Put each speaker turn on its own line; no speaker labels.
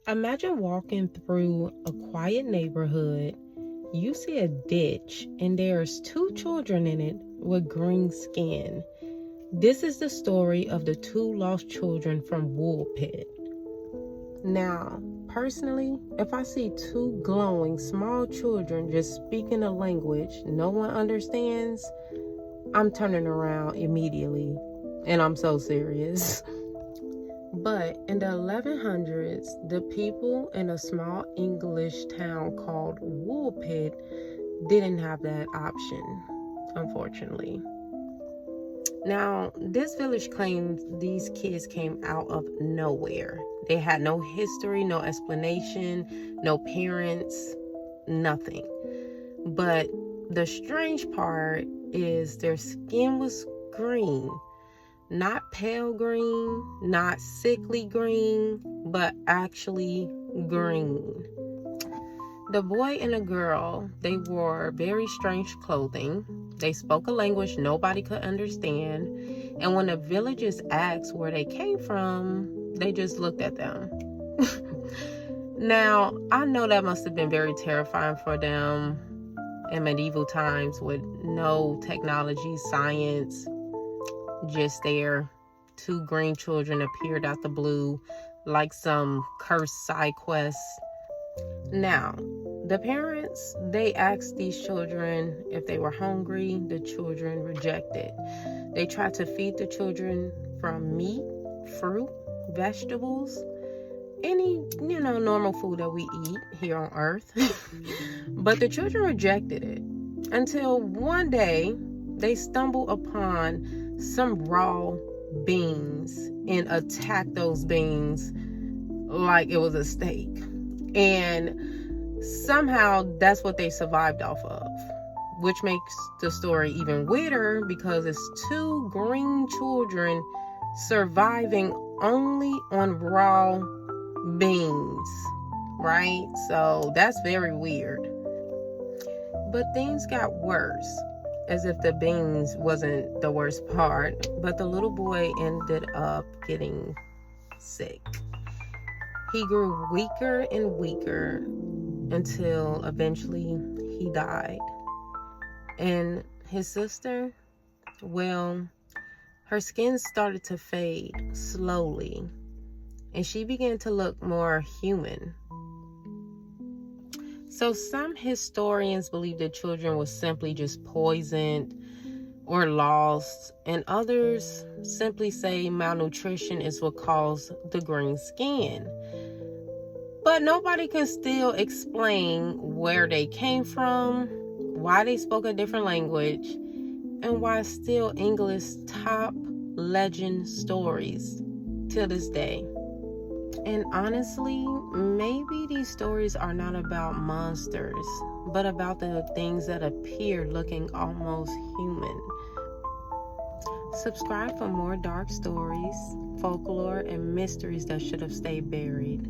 Imagine walking through a quiet neighborhood. You see a ditch, and there's two children in it with green skin. This is the story of the two lost children from Woolpit. Now, personally, if I see two glowing small children just speaking a language no one understands, I'm turning around immediately, and I'm so serious. But in the 1100s, the people in a small English town called Woolpit didn't have that option, unfortunately. Now, this village claims these kids came out of nowhere. They had no history, no explanation, no parents, nothing. But the strange part is their skin was green. Not pale green, not sickly green, but actually green. The boy and the girl, they wore very strange clothing. They spoke a language nobody could understand. And when the villagers asked where they came from, they just looked at them. Now, I know that must have been very terrifying for them in medieval times with no technology, science, just there. Two green children appeared out the blue like some cursed side quest. Now, the parents, they asked these children if they were hungry. The children rejected. They tried to feed the children from meat, fruit, vegetables, any, normal food that we eat here on earth. But the children rejected it until one day they stumbled upon some raw beans and attacked those beans like it was a steak. And somehow that's what they survived off of, which makes the story even weirder because it's two green children surviving only on raw beans, right? So that's very weird. But things got worse, as if the beans wasn't the worst part, but the little boy ended up getting sick. He grew weaker and weaker until eventually he died. And his sister, well, her skin started to fade slowly, and she began to look more human. So some historians believe the children were simply just poisoned or lost, and others simply say malnutrition is what caused the green skin. But nobody can still explain where they came from, why they spoke a different language, and why it's still English's top legend stories till this day. And honestly, maybe these stories are not about monsters, but about the things that appear looking almost human. Subscribe for more dark stories, folklore, and mysteries that should have stayed buried.